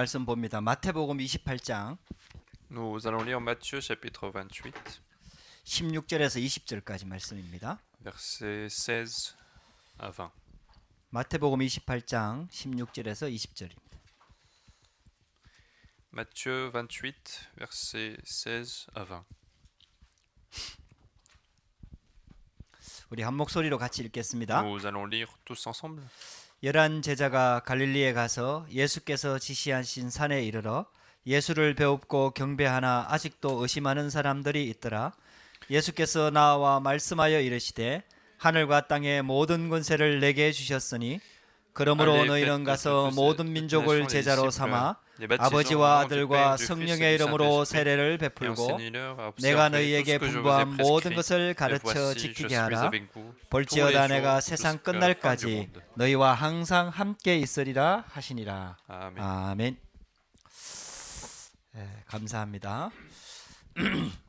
말씀 봅니다. 마태복음 28장 Nous allons lire Matthieu chapitre 28, 16절에서 20절까지 말씀입니다. versets 16 à 20. 마태복음 28장 16절에서 20절입니다. Matthieu 28, versets 16 à 20. 우리 한 목소리로 같이 읽겠습니다. Nous allons lire tous ensemble. 열한 제자가 갈릴리에 가서 예수께서 지시하신 산에 이르러 예수를 배웁고 경배하나 아직도 의심하는 사람들이 있더라. 예수께서 나와 말씀하여 이르시되 하늘과 땅의 모든 권세를 내게 주셨으니 그러므로 너희는 가서 모든 민족을 제자로 삼아 아버지와 아들과 성령의 이름으로 세례를 베풀고 내가 너희에게 분부한 모든 것을 가르쳐 지키게 하라. 볼지어다 내가 세상 끝날까지 너희와 항상 함께 있으리라 하시니라. 아멘. 네, 감사합니다.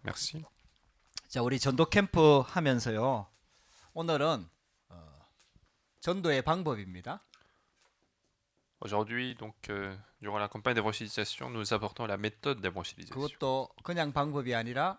Merci. 자, 우리 전도 캠프 하면서요. 오늘은 전도의 방법입니다. Aujourd'hui, donc, durant la campagne d'évangélisation, nous apportons la méthode d'évangélisation. 그것도 그냥 방법이 아니라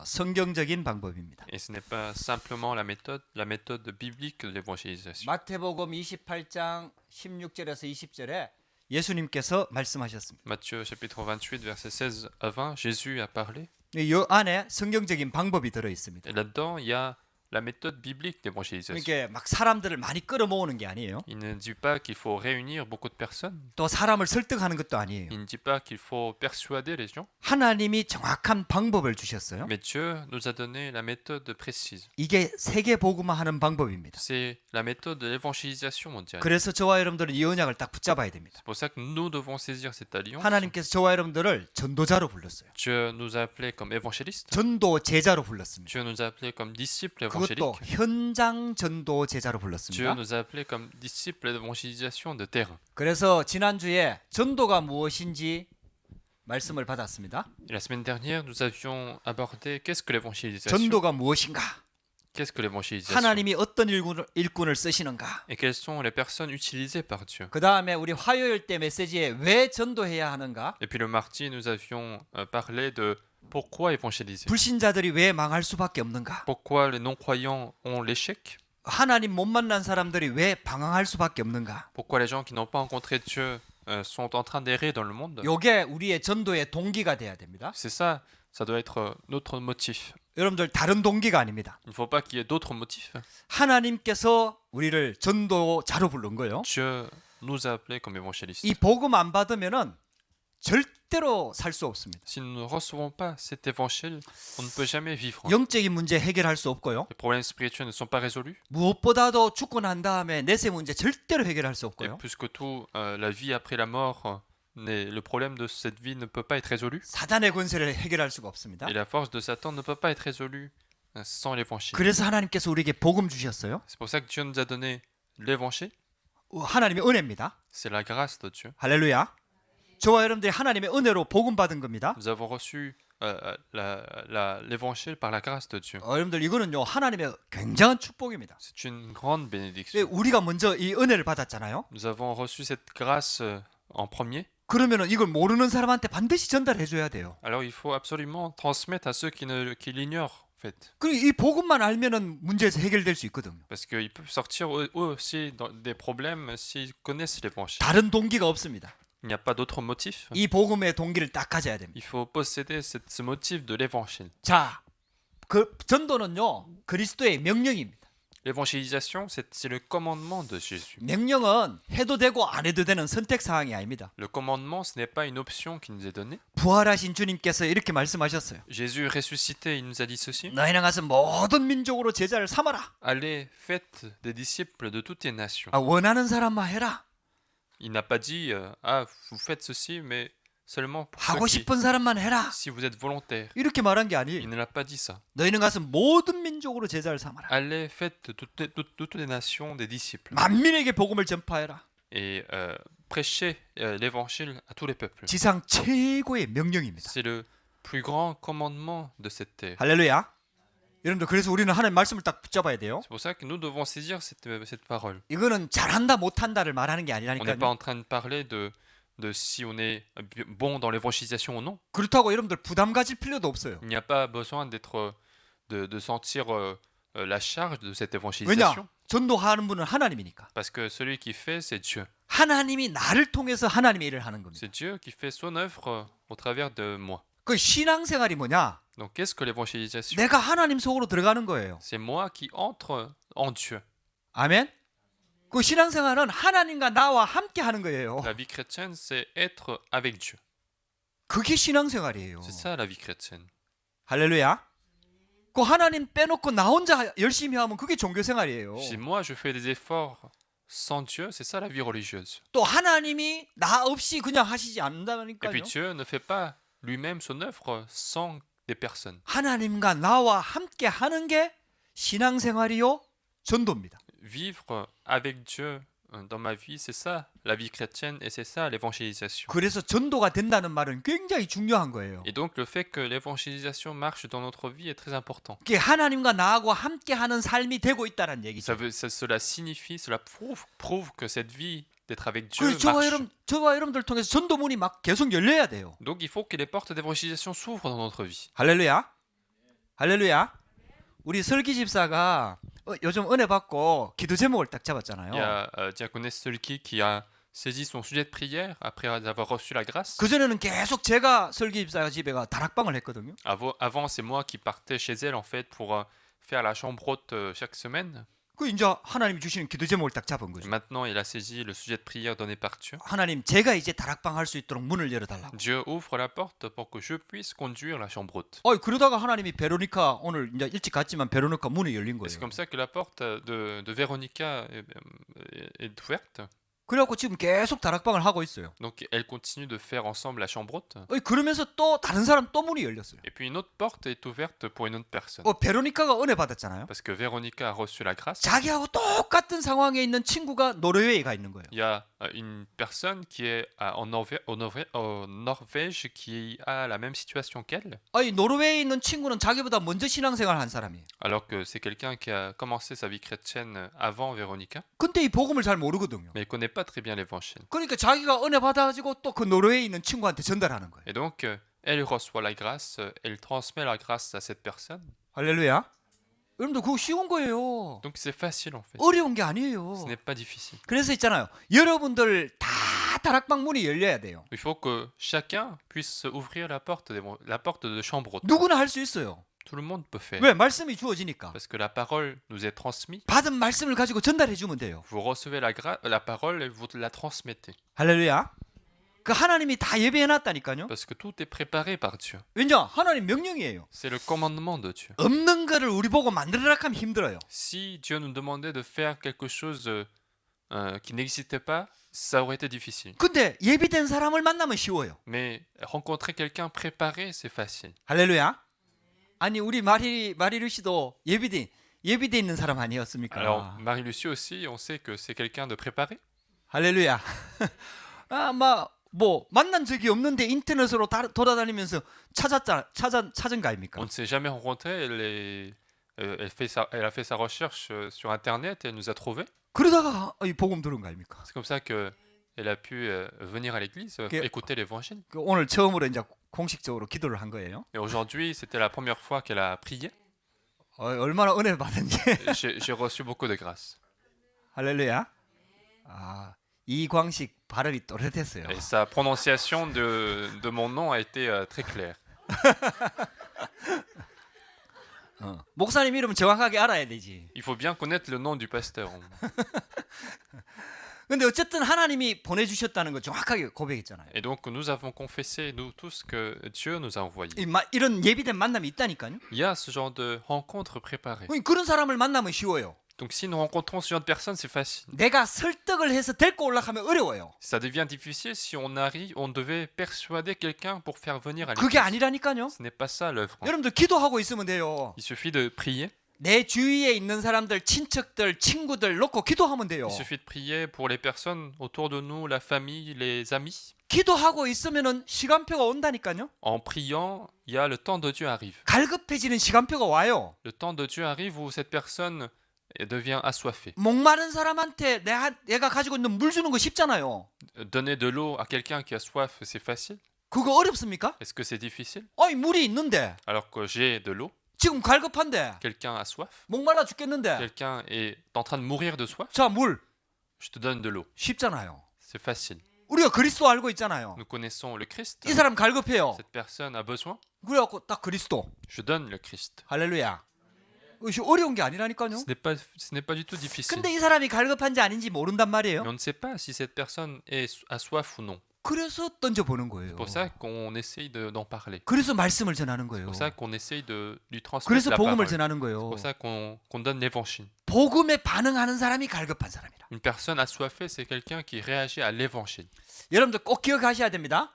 성경적인 방법입니다. Et ce n'est pas simplement la méthode biblique de l'évangélisation. 마태복음 28장 16절에서 20절에 예수님께서 말씀하셨습니다. Matthieu chapitre 28, versets 16 à 20, Jésus a parlé. 이 안에 성경적인 방법이 들어 있습니다. Et là-dedans, il y a la méthode biblique d'évangélisation. 이게 막 사람들을 많이 끌어모으는 게 아니에요. Il ne dit pas qu'il faut réunir beaucoup de personnes. 또 사람을 설득하는 것도 아니에요. Il ne dit pas qu'il faut persuader les gens. 하나님이 정확한 방법을 주셨어요. Mais Dieu nous a donné la méthode précise. 이게 세계 복음화하는 방법입니다. C'est la méthode de l'évangélisation mondiale. 그래서 저와 여러분들은 이 언약을 딱 붙잡아야 됩니다. C'est pour ça que nous devons saisir cette alliance. 하나님께서 저와 여러분들을 전도자로 불렀어요. Dieu nous a appelés comme évangélistes. 전도 제자로 불렀습니다. Dieu nous a appelés comme disciples 그것도 évangéliques. 현장 전도 제자로 Dieu 불렀습니다. nous a appelés comme disciples d'évangélisation de terrain. 그래서 지난주에 전도가 무엇인지 말씀을 받았습니다. Et la semaine dernière, nous avions abordé qu'est-ce que l'évangélisation. 전도가 무엇인가? Qu'est-ce que l'évangélisation? 하나님이 어떤 일꾼을 쓰시는가? Et quelles sont les personnes utilisées par Dieu? 그 다음에 우리 화요일 때 메시지에 왜 전도해야 하는가? Et puis le mardi, nous avions parlé de pourquoi évangéliser. 불신자들이 왜 망할 수밖에 없는가? Pourquoi les non-croyants ont l'échec? 하나님 못 만난 사람들이 왜 방황할 수밖에 없는가? Pourquoi les gens qui n'ont pas rencontré Dieu sont en train d'errer dans le monde? 요게 우리의 전도의 동기가 돼야 됩니다. C'est ça, ça doit être notre motif. 여러분들 다른 동기가 아닙니다. Il ne faut pas qu'il y ait d'autres motifs. 하나님께서 우리를 전도자로 부른 거예요. Dieu nous a appelés comme évangélistes. 이 복음 안 받으면은 절대로 살 수 없습니다. Si nous ne recevons pas cet évangile, on ne peut jamais vivre. 영적인 문제 해결할 수 없고요. Les problèmes spirituels ne sont pas résolus. 무엇보다도 죽고 난 다음에 내세 문제 절대로 해결할 수 Et 없고요. plus que tout, la vie après la mort, le problème de cette vie ne peut pas être résolu. 사단의 권세를 해결할 수가 없습니다. Et la force de Satan ne peut pas être résolue sans l'évangile. 그래서 하나님께서 우리에게 복음 주셨어요. C'est pour ça que Dieu nous a donné l'évangile. 하나님의 은혜입니다. C'est la grâce de Dieu. 할렐루야. 저와 여러분들이 하나님의 은혜로 복음 받은 겁니다. Nous avons reçu l'évangile par la grâce de Dieu. 여러분들 이거는요 하나님의 굉장한 축복입니다. C'est une grande bénédiction. 우리가 먼저 이 은혜를 받았잖아요. Nous avons reçu cette grâce en premier. 그러면은 이걸 모르는 사람한테 반드시 전달해 줘야 돼요. Alors il faut absolument transmettre à ceux qui l'ignorent, en fait. 그리고 이 복음만 알면은 문제에서 해결될 수 있거든요. Parce qu'ils peuvent sortir eux aussi des problèmes s'ils connaissent l'évangile. 다른 동기가 없습니다. Il n'y a pas d'autre motif. 이 복음의 동기를 딱 가져야 됩니다. Il faut posséder ce motif de l'évangile. 자, 그 전도는요 그리스도의 명령입니다. L'évangélisation, c'est le commandement de Jésus. 명령은 해도 되고 안 해도 되는 선택 사항이 아닙니다. Le commandement, ce n'est pas une option qui nous est donnée. 부활하신 주님께서 이렇게 말씀하셨어요. Jésus ressuscité, il nous a dit ceci. 너희는 가서 모든 민족으로 제자를 삼아라. Allez, faites des disciples de toutes les nations. 원하는 사람만 해라. Il n'a pas dit vous faites ceci, mais seulement pour 하고 ceux qui, 싶은 사람만 해라. si vous êtes volontaire. 이렇게 말한 게 Il 아니에요. ne l'a pas dit ça. 너희는 가서 모든 민족으로 제자를 삼아라. Allez, faites de toutes les nations des disciples. 만민에게 복음을 전파해라. Et prêchez l'évangile à tous les peuples. 지상 최고의 명령입니다. C'est le plus grand commandement de cette terre. 할렐루야. 여러분들 그래서 우리는 하나님 말씀을 딱 붙잡아야 돼요. C'est pour ça que nous devons saisir cette parole. 이거는 잘한다 못한다를 말하는 게 On n'est pas 아니라니까요. en train de parler de si on est bon dans l'évangélisation ou non. 그렇다고 여러분들 부담 가질 필요도 없어요. Il n'y a pas besoin de sentir la charge de cette 왜냐? évangélisation. 전도하는 분은 하나님이니까. Parce que celui qui fait, c'est Dieu. 하나님이 나를 통해서 하나님의 일을 하는 겁니다. C'est Dieu qui fait son œuvre au travers de moi. 그 신앙생활이 뭐냐? Donc qu'est-ce que l'évangélisation? 내가 하나님 속으로 들어가는 거예요. C'est moi qui entre en Dieu. 아멘. 그 신앙생활은 하나님과 나와 함께 하는 거예요. La vie chrétienne, c'est être avec Dieu. 그게 신앙생활이에요. C'est ça la vie chrétienne. 할렐루야. 그 하나님 빼놓고 나 혼자 열심히 하면 그게 종교생활이에요. Si moi je fais des efforts sans Dieu, c'est ça la vie religieuse. 또 하나님이 나 없이 그냥 하시지 Et 않는다니까요. puis Dieu ne fait pas lui-même son œuvre sans des personnes. 하나님과 나와 함께 하는 게 신앙생활이요 전도입니다. Vivre avec Dieu dans ma vie, c'est ça la vie chrétienne et c'est ça l'évangélisation. 그래서 전도가 된다는 말은 굉장히 중요한 거예요. Et donc le fait que l'évangélisation marche dans notre vie est très important. 그게 하나님과 나하고 함께 하는 삶이 되고 있다는 얘기죠. Cela signifie, cela prouve que cette vie d'être avec Dieu 그래서 marche. 저와 여러분들 통해서 전도문이 막 계속 열려야 돼요. Donc il faut que les portes d'évangélisation s'ouvrent dans notre vie. 할렐루야. 할렐루야. 우리 설기 집사가 요즘 은혜 받고 기도 제목을 딱 Il y 잡았잖아요. a Diaconesse Solki qui a saisi son sujet de prière après avoir reçu la grâce. 그전에는 계속 제가 설기 집사 집에 가 다락방을 했거든요. Avant, c'est moi qui partais chez elle en fait pour faire la chambre haute chaque semaine. 그 이제 하나님이 주시는 기도 제목을 딱 잡은 Et 거죠. maintenant, il a saisi le sujet de prière donné par Dieu. 하나님, 제가 이제 다락방 할 수 있도록 문을 열어달라고. Dieu ouvre la porte pour que je puisse conduire la chambre haute. 그러다가 하나님이 베로니카 오늘 이제 일찍 갔지만 베로니카 문이 열린 Et c'est 거예요. comme ça que la porte de Véronica est ouverte. 그래갖고 지금 계속 다락방을 하고 있어요. Donc elle continue de faire ensemble la chambre haute. 그러면서 또 다른 사람 또 문이 열렸어요. Et puis une autre porte est ouverte pour une autre personne. 베로니카가 은혜 받았잖아요. Parce que Véronica a reçu la grâce. 자기하고 똑같은 상황에 있는 친구가 노르웨이에 가 있는 거예요. Il y a une personne qui est au Norvège qui a la même situation qu'elle. 노르웨이에 있는 친구는 자기보다 먼저 신앙생활 한 사람이에요. Alors que c'est quelqu'un qui a commencé sa vie chrétienne avant Véronica. 근데 이 복음을 잘 모르거든요. Mais il connaît pas très bien l'évangile. 그러니까 자기가 은혜 받아가지고 또 그 노르웨이에 있는 친구한테 전달하는 거예요. Et donc, elle reçoit la grâce, elle transmet la grâce à cette personne. 할렐루야. 여러분들 그거 쉬운 거예요. Donc c'est facile en fait. 어려운 게 Ce 아니에요. n'est pas difficile. 그래서 있잖아요. 여러분들 다 다락방 문이 열려야 돼요. Il faut que chacun puisse ouvrir la porte de chambre haute. 누구나 할 수 있어요. Tout le monde peut faire. 왜? 말씀이 주어지니까. Parce que la parole nous est transmise. 받은 말씀을 가지고 전달해 주면 돼요. Vous recevez la parole et vous la transmettez. 할렐루야. 그 하나님이 다 예배해 놨다니까요. Parce que tout est préparé par Dieu. 왜냐? 하나님 명령이에요. C'est le commandement de Dieu. 없는 거를 우리 보고 만들어라 하면 힘들어요. Si Dieu nous demandait de faire quelque chose qui n'existait pas, ça aurait été difficile. 근데 예비된 사람을 만나면 쉬워요. Mais rencontrer quelqu'un préparé, c'est facile. 할렐루야. 아니 우리 마리루 씨도 예비돼 있는 사람 아니었습니까? Alors, Marie-Lucie aussi, on sait que c'est quelqu'un de préparé. 할렐루야. 만난 적이 없는데 인터넷으로 돌아다니면서 찾은 거 아닙니까? On ne s'est jamais rencontré. Elle a fait sa recherche sur Internet et elle nous a trouvés. 그러다가 이 복음 들은 거 아닙니까? C'est comme ça qu'elle a pu venir à l'église, écouter l'évangile. 오늘 처음으로 이제 공식적으로 기도를 한 거예요. Et aujourd'hui, c'était la première fois qu'elle a prié. 얼마나 은혜 받은지. J'ai reçu beaucoup de grâce. 할렐루야. 이광식 발음이 또렷했어요. Et sa prononciation de mon nom a été très claire. 목사님 이름 정확하게 알아야 되지. Il faut bien connaître le nom du pasteur. 근데 어쨌든 하나님이 보내주셨다는 거 정확하게 고백했잖아요. Et donc nous avons confessé, nous tous, que Dieu nous a envoyés. 이런 예비된 만남이 있다니까요. Il y a ce genre de rencontre préparée. 그런 사람을 만나면 쉬워요. Donc si nous rencontrons ce genre de personnes, c'est facile. 내가 설득을 해서 데리고 올라가면 어려워요. Ça devient difficile si on devait persuader quelqu'un pour faire venir à 그게 l'église. 아니라니까요. Ce n'est pas ça l'œuvre. 여러분들 기도하고 있으면 돼요. Il suffit de prier. 내 주위에 있는 사람들, 친척들, 친구들 놓고 기도하면 돼요. Il suffit de prier pour les personnes autour de nous, la famille, les amis. 기도하고 있으면은 시간표가 온다니까요. En priant, il y a le temps de Dieu arrive. 갈급해지는 시간표가 와요. Le temps de Dieu arrive où cette personne et devient assoiffé. 목마른 사람한테 내가 가지고 있는 물 주는 거 쉽잖아요. Donner de l'eau à quelqu'un qui a soif, c'est facile? 그거 어렵습니까? Est-ce que c'est difficile? 아니 물이 있는데 Alors que j'ai de l'eau, 지금 갈급한데 quelqu'un a soif, 목말라 죽겠는데 quelqu'un est en train de mourir de soif, 자 물 je te donne de l'eau. 쉽잖아요. C'est facile. 우리가 그리스도 알고 있잖아요. Nous connaissons le Christ. 이 사람 갈급해요. Cette personne a besoin. 그래갖고 딱 그리스도. Je donne le Christ. 할렐루야. 이것이 어려운 게 아니라니까요. Ce n'est pas du tout difficile. 근데 이 사람이 갈급한지 아닌지 모른단 말이에요. Mais on ne sait pas si cette personne a soif ou non. 그래서 던져보는 거예요. C'est pour ça qu'on essaye d'en parler. 그래서 말씀을 전하는 C'est 거예요. pour ça qu'on essaye de lui transmettre 그래서 la 복음을 parole. 전하는 C'est 거예요. pour ça qu'on donne l'évangile. 복음에 반응하는 사람이 갈급한 사람이라. Une personne assoiffée, c'est quelqu'un qui réagit à l'évangile. 여러분들 꼭 기억하셔야 됩니다.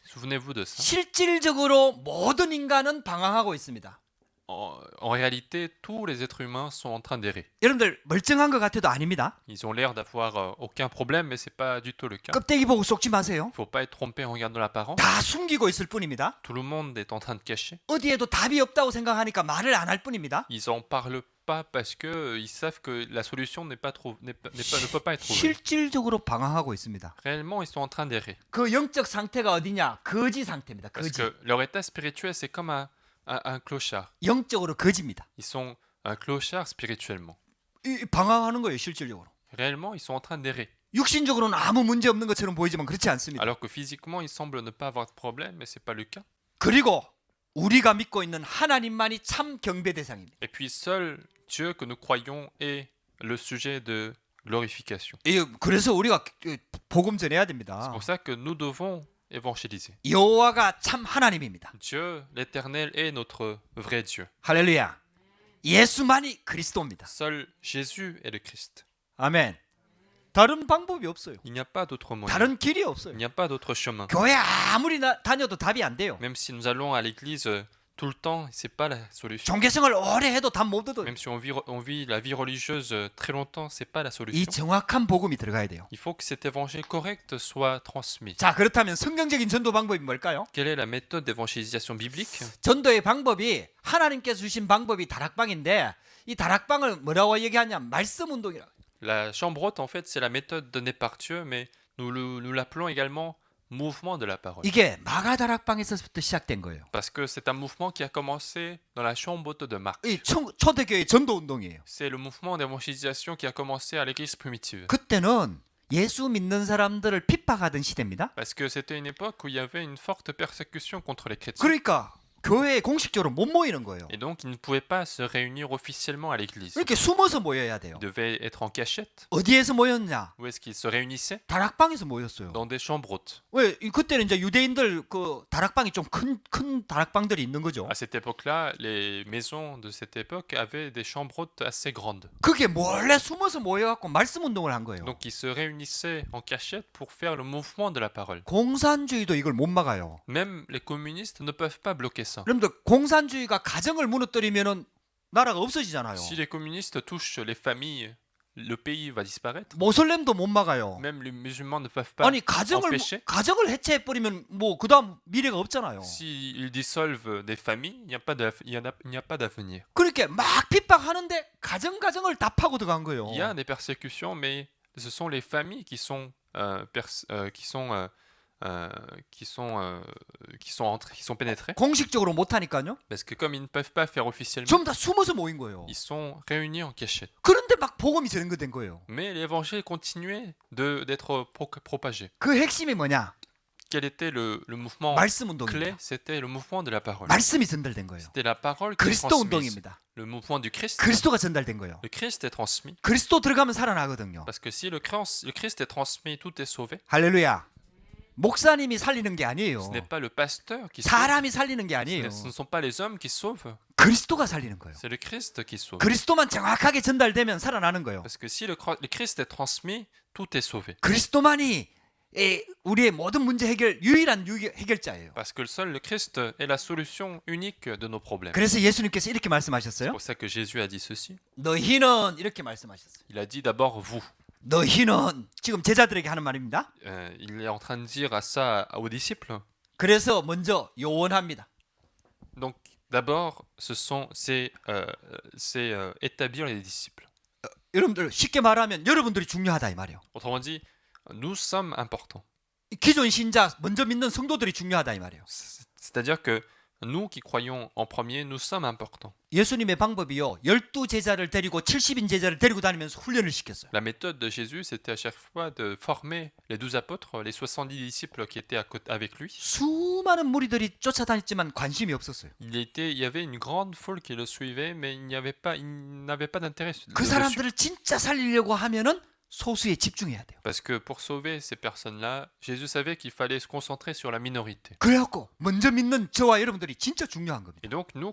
Souvenez-vous de ça. 실질적으로 모든 인간은 방황하고 있습니다. En réalité, tous les êtres humains sont en train d'errer. 여러분들 멀쩡한 것 같아도 아닙니다. Ils ont l'air d'avoir aucun problème, mais c'est pas du tout le cas. 껍데기 보고 속지 마세요. Il faut pas être trompé en regardant l'apparence. 다 숨기고 있을 뿐입니다. Tout le monde est en train de cacher. 어디에도 답이 없다고 생각하니까 말을 안 할 뿐입니다. Ils en parlent pas parce que ils savent que la solution ne peut pas être trouvée. 실질적으로 방황하고 있습니다. Réellement, ils sont en train d'errer. 그 영적 상태가 어디냐? 거지 상태입니다. Parce 거지. que leur état spirituel, c'est comme un clochard. 영적으로 거지입니다. Ils sont un clochard spirituellement. 방황하는 거예요, 실질적으로. Réellement, ils sont en train d'errer. 육신적으로는 아무 문제 없는 것처럼 보이지만 그렇지 않습니다. Alors que physiquement, ils semblent ne pas avoir de problème, mais c'est pas le cas. 그리고 우리가 믿고 있는 하나님만이 참 경배 대상입니다. Et puis seul Dieu que nous croyons est le sujet de glorification. 그래서 우리가 복음 전해야 C'est 됩니다. pour ça que nous devons évangéliser. 여호와가 참 하나님입니다. Dieu, l'Éternel, est notre vrai Dieu. 할렐루야. 예수만이 그리스도입니다. Seul Jésus est le Christ. 아멘. 다른 방법이 없어요. Il n'y a pas d'autre moyen. 다른 길이 없어요. Il n'y a pas d'autre chemin. 교회 아무리 다녀도 답이 안 돼요. Même si nous allons à l'église tout le temps, c'est pas la solution. 종교생활 오래 해도 답 못 얻어요. Même si on vit la vie religieuse très longtemps, c'est pas la 이 solution. 정확한 복음이 들어가야 돼요. Il faut que cet évangile correct soit transmis. 자, 그렇다면 성경적인 전도 방법이 뭘까요? Quelle est la méthode d'évangélisation biblique? 전도의 방법이 하나님께서 주신 방법이 다락방인데 이 다락방을 뭐라고 얘기하냐? 말씀 운동이라고. La chambre haute, en fait, c'est la méthode donnée par Dieu, mais nous l'appelons également mouvement de la parole. 이게 마가 다락방에서부터 시작된 거예요. Parce que c'est un mouvement qui a commencé dans la chambre haute de Marc. 이 초대교회 전도 운동이에요. C'est le mouvement d'évangélisation qui a commencé à l'église primitive. 그때는 예수 믿는 사람들을 핍박하던 시대입니다. Parce que c'était une époque où il y avait une forte persécution contre les chrétiens. 그러니까 교회에 공식적으로 못 모이는 거예요. Et donc, ils ne pouvaient pas se réunir officiellement à l'église. 이렇게 숨어서 모여야 돼요. Ils devaient être en cachette. 어디에서 모였냐? Où est-ce qu'ils se réunissaient? 다락방에서 모였어요. Dans des chambres hautes. 왜 그때는 이제 유대인들 그 다락방이 좀 큰 다락방들이 있는 거죠. À cette époque-là, les maisons de cette époque avaient des chambres hautes assez grandes. 그게 몰래 숨어서 모여갖고 말씀 운동을 한 거예요. Donc, ils se réunissaient en cachette pour faire le mouvement de la parole. 공산주의도 이걸 못 막아요. Même les communistes ne peuvent pas bloquer ça. 여러분들 공산주의가 가정을 무너뜨리면은 나라가 없어지잖아요. Si les communistes touchent les familles, le pays va disparaître. 모슬렘도 못 막아요. Même les musulmans ne peuvent pas 아니 empêcher. 가정을 해체해 버리면 뭐 그다음 미래가 없잖아요. S'ils dissolvent des familles, il n'y a pas d'avenir. 그렇게 막 핍박하는데 가정을 다 파고 들어간 거예요. Il y a des persécutions, mais ce sont les familles qui sont pénétrées. 공식적으로 못 하니까요. Parce que comme ils ne peuvent pas faire officiellement, 전부 다 숨어서 모인 거예요. ils sont réunis en cachette. 그런데 막 복음이 전거된 거예요. Mais l'évangile continuait d'être propagé. 그 핵심이 뭐냐? Quel était le mouvement 말씀 clé? 운동입니다. C'était le mouvement de la parole. 말씀이 전달된 거예요. C'était la parole qui est 그리스도 transmise. 운동입니다. Le mouvement du Christ. 그리스도가 전달된 거예요. Le Christ est transmis. 그리스도 들어가면 살아나거든요. Parce que si le Christ est transmis, tout est sauvé. 할렐루야. 목사님이 살리는 게 아니에요. Ce n'est pas le pasteur qui sauve. 사람이 살리는 게 아니에요. Ce ne sont pas les hommes qui sauvent. 그리스도가 살리는 거예요. C'est le Christ qui sauve. 그리스도만 정확하게 전달되면 살아나는 거예요. Parce que si le Christ est transmis, tout est sauvé. 그리스도만이 우리의 모든 문제 유일한 해결자예요. Parce que seul le Christ est la solution unique de nos problèmes. 그래서 예수님께서 이렇게 C'est 말씀하셨어요. pour ça que Jésus a dit ceci. 너희는 이렇게 말씀하셨어요. Il a dit d'abord vous. 너희는 지금 제자들에게 하는 말입니다. Il est en train de dire à ça aux disciples. 그래서 먼저 요원합니다. Donc d'abord, c'est établir les disciples. 여러분들 쉽게 말하면 여러분들이 중요하다 이 말이에요. Autrement dit, nous sommes importants. 기존 신자 먼저 믿는 성도들이 중요하다 이 말이에요. C'est-à-dire que nous qui croyons en premier, nous sommes importants. 예수님의 방법이요. 12제자를 데리고 70인 제자를 데리고 다니면서 훈련을 시켰어요. La méthode de Jésus, c'était à chaque fois de former les 12 apôtres, les 70 disciples qui étaient avec lui. 수많은 무리들이 쫓아다녔지만 관심이 없었어요. Il y avait une grande foule qui le suivait, mais il n'avait pas d'intérêt 그 dessus. 사람들을 진짜 살리려고 하면은 소수에 집중해야 돼요. Parce que pour sauver ces personnes-là, Jésus savait qu'il fallait se concentrer sur la minorité. 그래갖고 먼저 믿는 저와 여러분들이 진짜 중요한 겁니다. Et donc, nous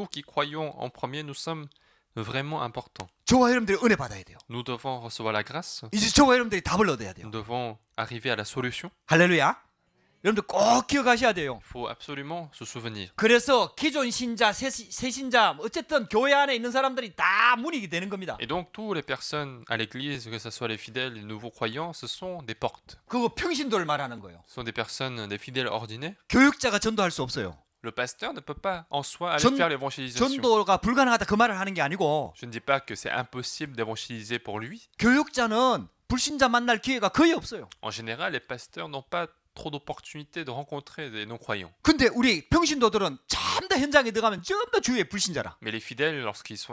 qui croyons en premier, nous sommes vraiment importants. 저와 여러분들이 은혜 받아야 돼요. Nous devons recevoir la grâce. 이제 저와 여러분들이 답을 얻어야 돼요. Nous devons arriver à la solution. 할렐루야. 여러분들 꼭 기억하셔야 돼요. Il faut absolument se souvenir. 그래서 기존 신자, 새 신자, 어쨌든 교회 안에 있는 사람들이 다 문이 되는 겁니다. Et donc, toutes les personnes à l'église, que ce soit les fidèles, les nouveaux croyants, ce sont des portes. 그거 평신도를 말하는 거예요. Ce sont des personnes, des fidèles ordinaires. 교육자가 전도할 수 없어요. Le pasteur ne peut pas en soi aller 전- faire l'évangélisation. 전도가 불가능하다 그 말을 하는 게 아니고 Je ne dis pas que c'est impossible d'évangéliser pour lui. 교육자는 불신자 만날 기회가 거의 없어요. En général, les pasteurs n'ont pas trop d'opportunités de rencontrer des non-croyants. 근데 우리 평신도들은 전부 다 현장에 들어가면 전부 다 주위에 불신자라. Mais les fidèles,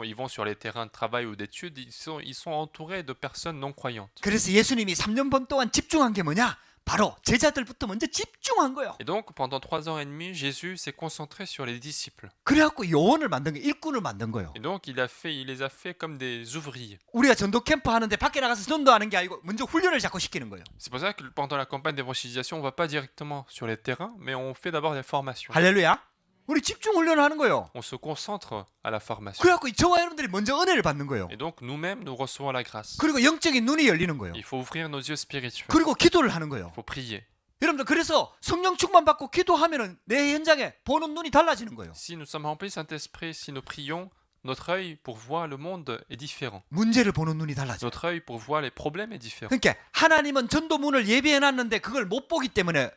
ils vont sur les terrains de travail ou d'études, ils sont entourés de personnes non-croyantes. 그래서 예수님이 3년 반 동안 집중한 게 뭐냐? 바로 제자들부터 먼저 집중한 거예요. Et donc, pendant 3 ans et demi, Jésus s'est concentré sur les disciples. 그래갖고 요원을 만든 거, 일꾼을 만든 거예요. Et donc, il les a fait comme des ouvriers. 우리가 전도 캠프 하는데 밖에 나가서 전도하는 게 아니고 먼저 훈련을 자꾸 시키는 거예요. C'est pour ça que pendant la campagne d'évangélisation, on ne va pas directement sur les terrains, mais on fait d'abord des formations. 할렐루야. 우리 집중 훈련을 하는 거예요. On se concentre à la formation. 그래갖고 저와 여러분들이 먼저 은혜를 받는 거예요. Et donc, nous-mêmes, nous recevons la grâce. 그리고 영적인 눈이 열리는 거예요. Il faut ouvrir nos yeux spirituels. 그리고 기도를 하는 거예요. Il faut prier. 여러분들 그래서 성령 충만 받고 기도하면은 내 현장에 보는 눈이 달라지는 거예요. Si nous sommes remplis du Saint-Esprit, si nous prions, notre œil pour voir le monde est différent. 문제를 보는 눈이 달라져요. Notre œil pour voir les problèmes est différent. 그러니까 하나님은 전도문을 예비해놨는데 그걸 못 보기 때문에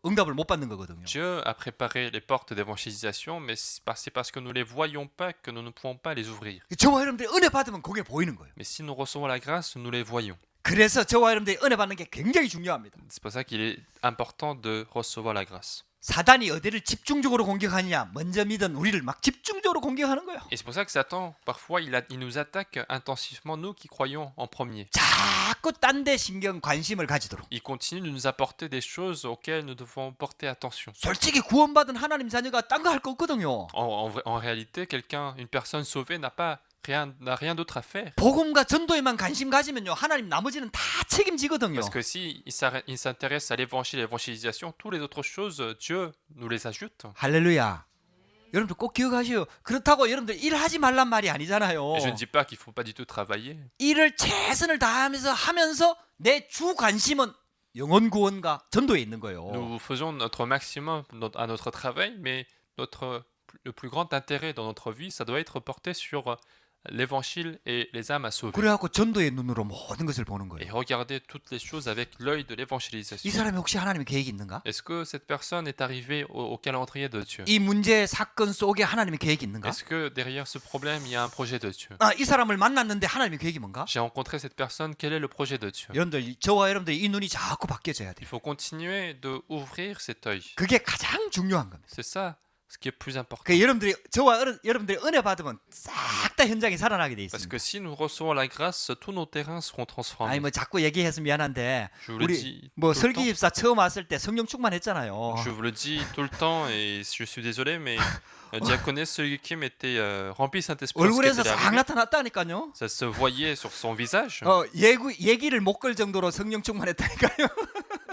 응답을 못 받는 거거든요. Dieu a préparé les portes d'évangélisation, mais c'est parce que nous ne les voyons pas que nous ne pouvons pas les ouvrir. 저와 여러분들이 은혜 받으면 그게 보이는 거예요. Mais si nous recevons la grâce, nous les voyons. 그래서 저와 여러분들이 은혜 받는 게 굉장히 중요합니다. C'est pour ça qu'il est important de recevoir la grâce. 사단이 어디를 집중적으로 공격하느냐? 먼저 믿은 우리를 막 집중적으로 공격하는 거예요. Et c'est pour ça que Satan, parfois, il nous attaque intensivement, nous qui croyons en premier. 자꾸 딴 데 신경 관심을 가지도록. Il continue de nous apporter des choses auxquelles nous devons porter attention. 솔직히 구원받은 하나님 자녀가 딴 거 할 거 없거든요. En réalité, une personne sauvée n'a rien d'autre à faire. 복음과 전도에만 관심 가지면요 하나님 나머지는 다 책임지거든요. Parce que si il s'intéresse à l'évangile et l'évangélisation, toutes les autres choses, Dieu nous les ajoute. 할렐루야. 여러분들 꼭 기억하세요. 그렇다고 여러분들 일하지 말란 말이 아니잖아요. Et je ne dis pas qu'il faut pas du tout travailler. 일을 최선을 다하면서 내 주 관심은 영혼 구원과 전도에 있는 거예요. Nous faisons notre maximum à notre travail, mais le plus grand intérêt dans notre vie, ça doit être porté sur l'évangile et les âmes à sauver. 그래갖고 전도의 눈으로 모든 것을 보는 Et 거예요. regarder toutes les choses avec l'œil de 이 l'évangélisation. 사람이 혹시 하나님의 계획이 있는가? Est-ce que cette personne est arrivée au calendrier de Dieu? 이 문제 사건 속에 하나님의 계획이 있는가? Est-ce que derrière ce problème, il y a un projet de Dieu? 이 사람을 만났는데 하나님의 계획이 뭔가? J'ai rencontré cette personne, quel est le projet de Dieu? 여러분들 저와 여러분들 이 눈이 자꾸 바뀌어져야 Il 돼요. faut continuer de ouvrir cet œil. 그게 가장 중요한 겁니다. C'est ça ce qui est plus important. 그 여러분들이 은혜 받으면 싹 다 현장이 살아나게 돼 Parce 있습니다. que si nous recevons la grâce, tous nos terrains seront transformés. 아니 뭐 자꾸 얘기해서 미안한데 Je vous le 우리 dis 뭐 tout le temps. 설기집사 처음 왔을 때 성령 충만했잖아요. Je vous le dis tout le temps et je suis désolé, mais Diaconesse Kim était rempli de Saint-Esprit lorsqu'elle 얼굴에서 est 싹 arrivée. 나타났다니까요. Ça se voyait sur son visage. 얘기를 못 걸 정도로 성령 충만했다니까요.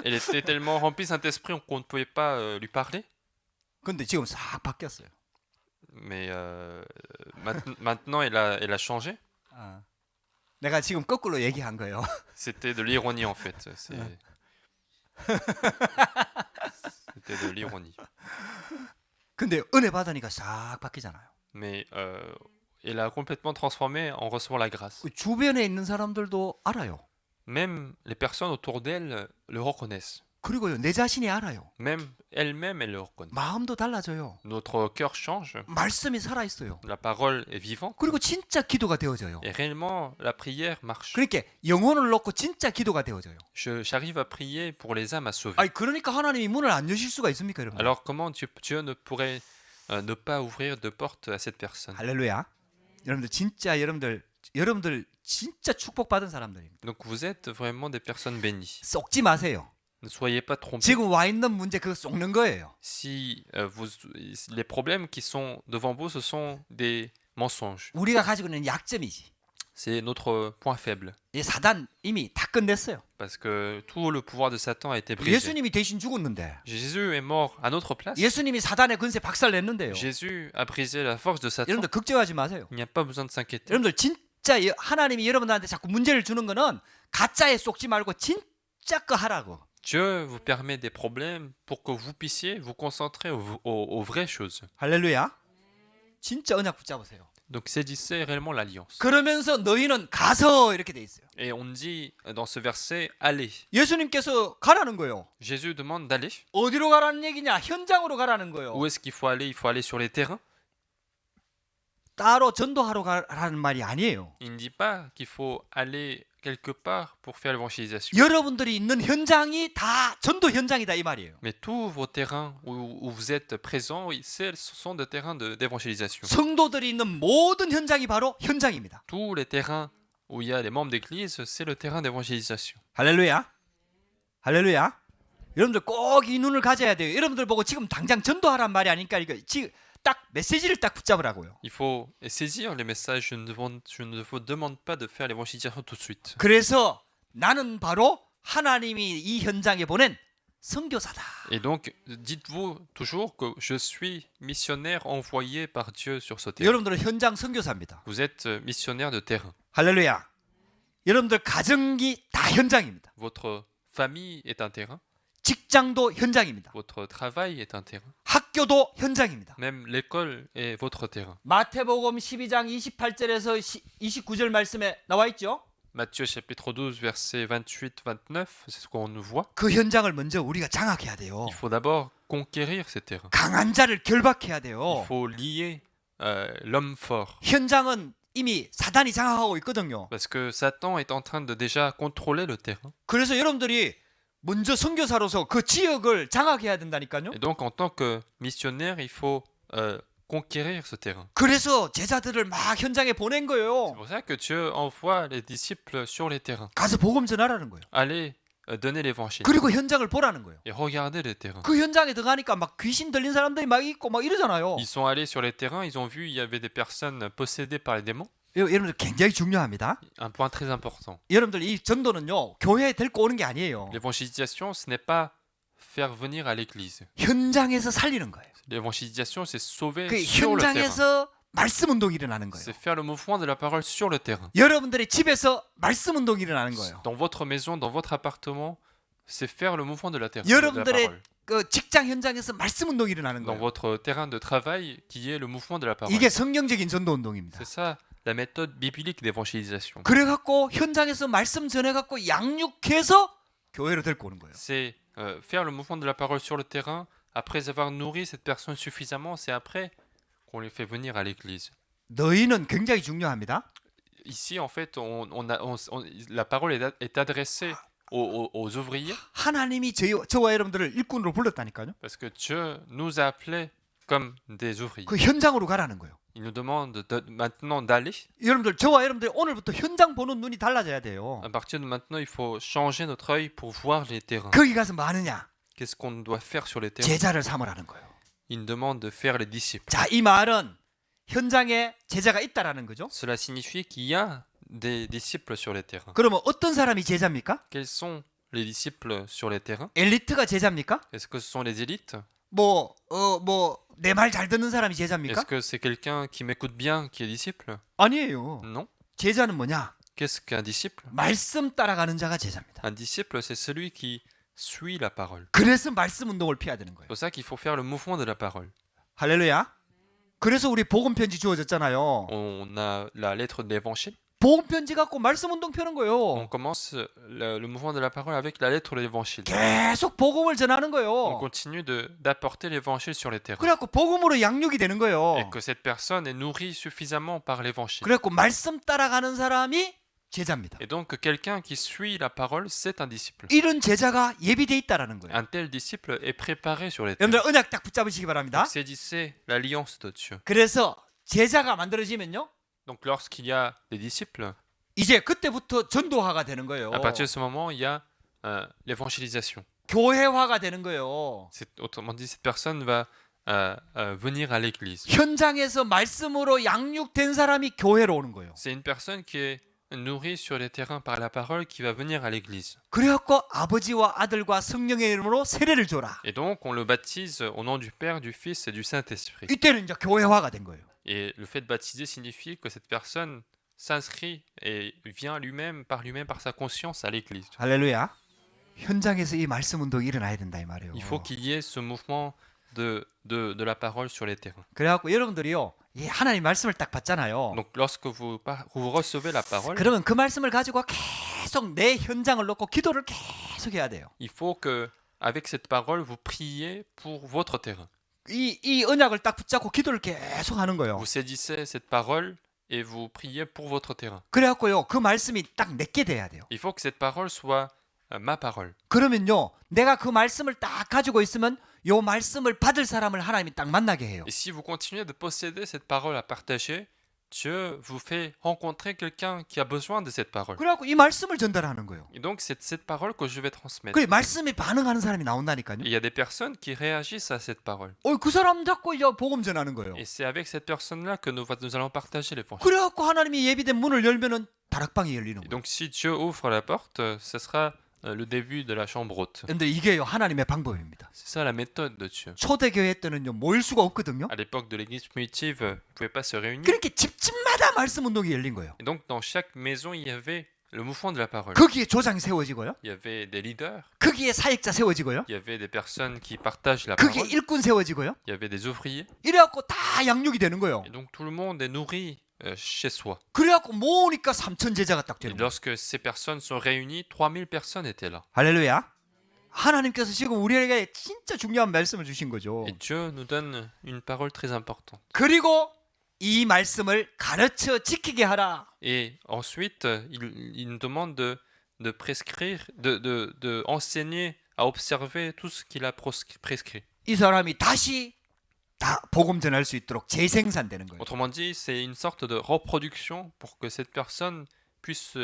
Elle était tellement remplie de Saint-Esprit qu'on ne pouvait pas lui parler. 근데 지금 싹 바뀌었어요. Mais maintenant, elle a changé. 내가 지금 거꾸로 얘기한 거예요. C'était de l'ironie en fait. C'était de l'ironie. 근데 은혜 받으니까 싹 바뀌잖아요. Mais elle a complètement transformé en recevant la grâce. 그 주변에 있는 사람들도 알아요. Même les personnes autour d'elle le reconnaissent. 그리고요, 내 자신이 알아요. Même elle-même, elle le reconnaît. 마음도 달라져요. Notre cœur change, 말씀이 살아 있어요. la parole est vivante, 그리고 진짜 기도가 되어져요. et réellement, la prière marche. 그러니까 영혼을 놓고 진짜 기도가 되어져요. J'arrive à prier pour les âmes à sauver. 아니 그러니까 하나님이 문을 안 여실 수가 있습니까, 여러분? Alors comment Dieu ne pourrait ne pas ouvrir de porte à cette personne? 할렐루야. 여러분들 진짜 여러분들 진짜 축복받은 사람들입니다. Donc vous êtes vraiment des personnes bénies. 쏙지 마세요. Ne soyez pas trompés. 지금 와 있는 문제 그거 쏙는 거예요. Si les problèmes qui sont devant vous, ce sont des mensonges. 우리가 가지고 있는 약점이지. C'est notre point faible. 이 사단 이미 다 끝냈어요. Parce que tout le pouvoir de Satan a été brisé. 예수님이 대신 죽었는데 Jésus est mort à notre place. 예수님이 사단의 근세 박살냈는데요. Jésus a brisé la force de Satan. 여러분들 걱정하지 마세요. Il n'y a pas besoin de s'inquiéter. 여러분들 진짜 하나님이 여러분들한테 자꾸 문제를 주는 거는 가짜에 쏙지 말고 진짜 거 하라고. Dieu vous permet des problèmes pour que vous puissiez vous concentrer aux vraies choses. 할렐루야. 진짜 언약 붙잡으세요. Donc saisissez réellement l'alliance. 그러면서 너희는 가서 이렇게 돼 있어요. Et on dit dans ce verset, allez. 예수님께서 가라는 거예요. Jésus demande d'aller. 어디로 가라는 얘기냐? 현장으로 가라는 거예요. Où est-ce qu'il faut aller? Il faut aller sur les terrains. 따로 전도하러 가라는 말이 아니에요. Il ne dit pas qu'il faut aller quelque part pour faire l'évangélisation. 여러분들이 있는 현장이 다 전도 현장이다 이 말이에요. Mais tous vos terrains où vous êtes présents, oui, ce sont des terrains d'évangélisation. 성도들이 있는 모든 현장이 바로 현장입니다. Tous les terrains où il y a les membres d'église, c'est le terrain d'évangélisation. 할렐루야. 할렐루야. 여러분들 꼭 이 눈을 가져야 돼요. 여러분들 보고 지금 당장 전도하란 말이 아니니까 이거 지금 딱 메시지를 딱 붙잡으라고요. Il faut saisir les messages. Je ne vous demande pas de faire l'évangélisation tout de suite. 그래서 나는 바로 하나님이 이 현장에 보낸 선교사다. Et donc, dites-vous toujours que je suis missionnaire envoyé par Dieu sur ce terrain. 여러분들은 현장 선교사입니다. Vous êtes missionnaire de terrain. 할렐루야. 여러분들 가정이 다 현장입니다. Votre famille est un terrain. 직장도 현장입니다. Votre travail est un terrain. 학교도 현장입니다. Même l'école est votre terrain. 마태복음 12장 28절에서 29절 말씀에 나와 있죠. Matthieu chapitre 12 versets 28-29, c'est ce qu'on nous voit. 그 현장을 먼저 우리가 장악해야 돼요. Il faut d'abord conquérir ces terrains. 강한 자를 결박해야 Il 돼요. faut lier l'homme fort. 현장은 이미 사단이 장악하고 있거든요. Parce que Satan est en train de déjà contrôler le terrain. 그래서 여러분들이 먼저 선교사로서 그 지역을 장악해야 된다니까요. Et donc en tant que missionnaire, il faut conquérir ce terrain. 그래서 제자들을 막 현장에 보낸 C'est 거예요. pour ça que Dieu envoie les disciples sur les terrains. 가서 복음 전하라는 거예요. Allez donner l'évangile 그리고 현장을 보라는 거예요. et regardez les terrains. 그 현장에 들어가니까 막 귀신 들린 사람들이 막 있고 막 이러잖아요. Ils sont allés sur les terrains, ils ont vu il y avait des personnes possédées par les démons. 여러분들 굉장히 중요합니다. Un point très important. 여러분들 이 전도는요 교회에 데리고 오는 게 아니에요. L'évangélisation, ce n'est pas faire venir à l'église. 현장에서 살리는 거예요. L'évangélisation, c'est sauver 그 sur le terrain. 현장에서 말씀 운동이 일어나는 거예요. C'est faire le mouvement de la parole sur le terrain. 여러분들의 집에서 말씀 운동이 일어나는 거예요. Dans votre maison, dans votre appartement, c'est faire le mouvement de la terre. De la 여러분들의 parole. 그 직장 현장에서 말씀 운동이 일어나는 Dans 거예요. votre terrain de travail, qui est le mouvement de la parole. 이게 성경적인 전도 운동입니다. C'est ça la méthode biblique d'évangélisation. 그래갖고 현장에서 말씀 전해갖고 양육해서 교회로 데리고 오는 거예요. C'est faire le mouvement de la parole sur le terrain. Après avoir nourri cette personne suffisamment, c'est après qu'on les fait venir à l'église. 너희는 굉장히 중요합니다. Ici, en fait, la parole est adressée aux ouvriers 하나님이 저와 여러분들을 일꾼으로 불렀다니까요. parce que Dieu nous a appelés comme des ouvriers. 그 현장으로 가라는 거예요. Il nous demande maintenant d'aller. 여러분들 저와 여러분들 오늘부터 현장 보는 눈이 달라져야 돼요. À partir de maintenant, il faut changer notre œil pour voir les terrains. 거기 가서 뭐 하느냐? Qu'est-ce qu'on doit faire sur les terrains? 제자를 삼으라는 거예요. Il nous demande de faire les disciples. 자, 이 말은 현장에 제자가 있다라는 거죠. Cela signifie qu'il y a des disciples sur les terrains. 그러면 어떤 사람이 제자입니까? Quels sont les disciples sur les terrains? 엘리트가 제자입니까? Est-ce que ce sont les élites? 내 말 잘 듣는 사람이 제자입니까? Est-ce que c'est quelqu'un qui m'écoute bien qui est disciple? 아니에요. Non. 제자는 뭐냐? Qu'est-ce qu'un disciple? 말씀 따라가는 자가 제자입니다. Un disciple, c'est celui qui suit la parole. 그래서 말씀 운동을 피해야 되는 거예요. C'est pour ça qu'il faut faire le mouvement de la parole. 할렐루야. 그래서 우리 복음 편지 주어졌잖아요. On a la lettre de l'évangile. 복음 편지 갖고 말씀 운동 펴는 On 거예요. commence le mouvement de la parole avec la lettre de l'évangile. 계속 복음을 전하는 On 거예요. continue d'apporter l'évangile sur les terrains. 그래갖고 복음으로 양육이 되는 Et 거예요. que cette personne est nourrie suffisamment par l'évangile. 그래갖고 말씀 따라가는 사람이 제자입니다. Et donc quelqu'un qui suit la parole, c'est un disciple. 이런 제자가 예비돼 있다라는 거예요. Un tel disciple est préparé sur les terrains. 여러분들 언약 딱 붙잡으시기 바랍니다. Saisissez l'alliance de Dieu. 그래서 제자가 만들어지면요, Donc lorsqu'il y a des disciples, 이제 그때부터 전도화가 되는 거예요. à partir de ce moment, il y a l'évangélisation. 교회화가 되는 거예요. Autrement dit, cette personne va venir à l'église. 현장에서 말씀으로 양육된 사람이 교회로 오는 거예요. C'est une personne qui est nourrie sur les terrains par la parole qui va venir à l'église. 그래갖고 아버지와 아들과 성령의 이름으로 세례를 줘라. Et donc on le baptise au nom du Père, du Fils et du Saint-Esprit. 이때는 이제 교회화가 된 거예요. Et le fait de baptiser signifie que cette personne s'inscrit et vient lui-même par sa conscience à l'église. 할렐루야. 현장에서 이 말씀 운동이 일어나야 된다 이 말이에요. Il faut qu'il y ait ce mouvement de la parole sur les terrains. 그래갖고 여러분들이요, 이 하나님 말씀을 딱 받잖아요. Donc lorsque vous recevez la parole, 그러면 그 말씀을 가지고 계속 내 현장을 놓고 기도를 계속 해야 돼요. il faut que avec cette parole vous priez pour votre terrain. 이 언약을 딱 붙잡고 기도를 계속 하는 거예요. Vous saisissez cette parole et vous priez pour votre terrain. 그래갖고요, 그 말씀이 딱 내게 돼야 돼요. Il faut que cette parole soit ma parole. 그러면요, 내가 그 말씀을 딱 가지고 있으면 요 말씀을 받을 사람을 하나님이 딱 만나게 해요. Et si vous continuez de posséder cette parole à partager, Dieu vous fait rencontrer quelqu'un qui a besoin de cette parole. 그래갖고 이 말씀을 전달하는 거예요. Et donc c'est cette parole que je vais transmettre. 그 말씀에 반응하는 사람이 나온다니까요. Et il y a des personnes qui réagissent à cette parole. 그 사람 잡고 이제 복음 전하는 거예요. Et c'est avec cette personne-là que nous allons partager l'évangile. 그래갖고 하나님이 예비된 문을 열면은 다락방이 열리는 Et 거예요. donc si Dieu ouvre la porte, ce sera le début de la chambre haute. 근데 이게요, 하나님의 방법입니다. C'est ça la méthode de Dieu. 초대교회 때는요, 모일 수가 없거든요. À l'époque de l'église primitive, vous ne pouvez pas se réunir. 그렇게 집집마다 말씀 운동이 열린 거예요. Et donc dans chaque maison, il y avait le mouvement de la parole. 거기에 조장이 세워지고요. Il y avait des leaders, 거기에 사역자 세워지고요. il y avait des personnes qui partagent la 거기에 parole, 일꾼 세워지고요. il y avait des ouvriers. 이래갖고 다 양육이 되는 거예요. Et donc tout le monde est nourri chez soi. 그래갖고 모으니까 3천 제자가 딱 Et 되는 거예요. lorsque ces personnes sont réunies, 3000 personnes étaient là. 할렐루야. 하나님께서 지금 우리에게 진짜 중요한 말씀을 주신 거죠. Et Dieu nous donne une parole très importante. 그리고 이 말씀을 가르쳐 지키게 하라. Et ensuite, il nous demande de prescrire, de enseigner à observer tout ce qu'il a prescrit. 이 사람이 다시 다 복음 전할 수 있도록 재생산되는 거예요. Autrement dit, c'est une sorte de reproduction pour que cette personne puisse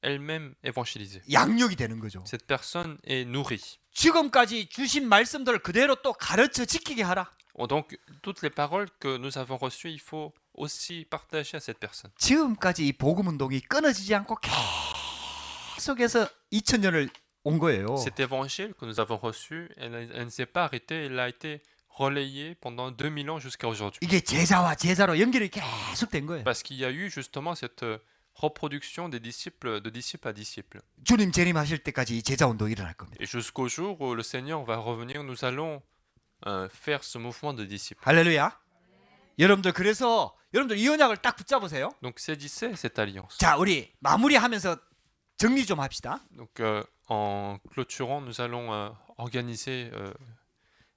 elle-même évangéliser. 양육이 되는 거죠. Cette personne est nourrie. 지금까지 주신 말씀들을 그대로 또 가르쳐 지키게 하라. Donc, toutes les paroles que nous avons reçues, il faut aussi partager à cette personne. 지금까지 이 복음 운동이 끊어지지 않고 계속해서 2000년을 온 거예요. Cet évangile que nous avons reçu, elle ne s'est pas arrêtée, elle a été relayée pendant 2000 ans jusqu'à aujourd'hui. 이게 제자와 제자로 연결이 계속 된 거예요. Parce qu'il y a eu justement cette reproduction des disciples, de disciple à disciple. 주님 재림하실 때까지 이 제자 운동이 일어날 겁니다. Et jusqu'au jour où le Seigneur va revenir, nous allons faire ce mouvement de disciples. 할렐루야. 여러분들 그래서 여러분들 이 언약을 딱 붙잡으세요. Donc saisissez cette alliance. 자, 우리 마무리하면서 정리 좀 합시다. Donc en clôturant, nous allons organiser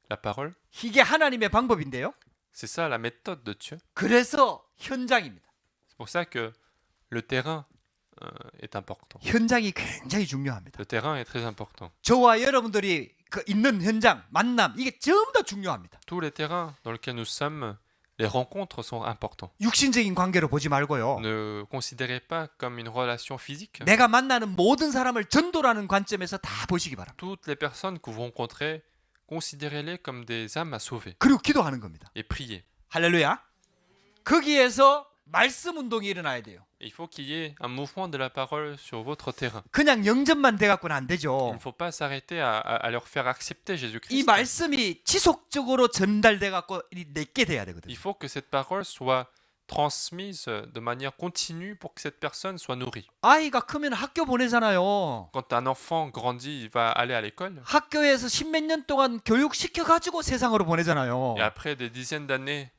la parole. 이게 하나님의 방법인데요. C'est ça la méthode de Dieu. 그래서 현장입니다. C'est pour ça que le terrain est important. 현장이 굉장히 중요합니다. Le terrain est très important. 저와 여러분들이 그 있는 현장, 만남 이게 전부 다 중요합니다. Tous les terrains dans lesquels nous sommes, les rencontres sont importants. 육신적인 관계로 보지 말고요. Ne considérez pas comme une relation physique. 내가 만나는 모든 사람을 전도라는 관점에서 다 보시기 바랍니다. Toutes les personnes que vous rencontrez, considérez-les comme des âmes à sauver 그리고 기도하는 겁니다. et priez. 할렐루야. 거기에서 말씀 운동이 일어나야 돼요. Et il faut qu'il y ait un mouvement de la parole sur votre terrain. 그냥 영접만 돼갖고는 안 Il 되죠. ne faut pas s'arrêter à leur faire accepter 이 Jésus-Christ. 말씀이 지속적으로 전달돼갖고 내게 돼야 되거든요. Il faut que cette parole soit transmise de manière continue pour que cette personne soit nourrie. 아이가 크면 학교 보내잖아요. Quand un enfant grandit, il va aller à l'école. 학교에서 십몇 년 동안 교육시켜가지고 세상으로 보내잖아요. Et après des dizaines d'années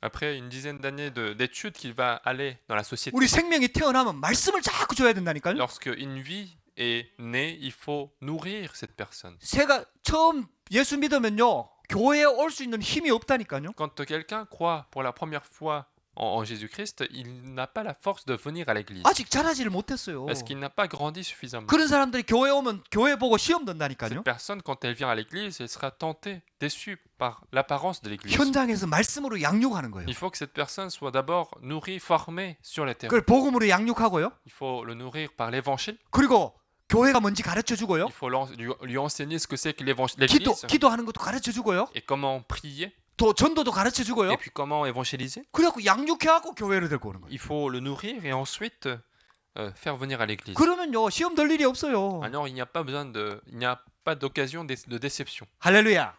Après une dizaine d'années d'études, qu'il va aller dans la société. 우리 생명이 태어나면 말씀을 자꾸 줘야 된다니까요. Lorsque une vie est née, il faut nourrir cette personne. 새가 처음 예수 믿으면요, 교회에 올 수 있는 힘이 없다니까요. Quand quelqu'un croit pour la première fois en Jésus-Christ, il n'a pas la force de venir à l'église. 아직 자라지를 못했어요. Parce qu'il n'a pas grandi suffisamment. 그런 사람들이 교회 오면 교회 보고 시험 든다니까요. Cette personne, quand elle vient à l'église, elle sera tentée, déçue par l'apparence de l'église. 현장에서 말씀으로 양육하는 거예요. Il faut que cette personne soit d'abord nourrie, formée sur les terrains. 그걸 복음으로 양육하고요. Il faut le nourrir par l'évangile. 그리고 교회가 뭔지 가르쳐 주고요. Il faut lui enseigner ce que c'est que l'église 기도하는 것도 가르쳐 주고요. et comment prier 또 전도도 가르쳐 주고요. et puis comment évangéliser. 그래갖고 양육해갖고 교회를 데리고 오는 거예요. Il faut le nourrir et ensuite faire venir à l'église. 그러면요, 시험 들 일이 없어요. Alors il n'y a pas d'occasion de déception. 할렐루야.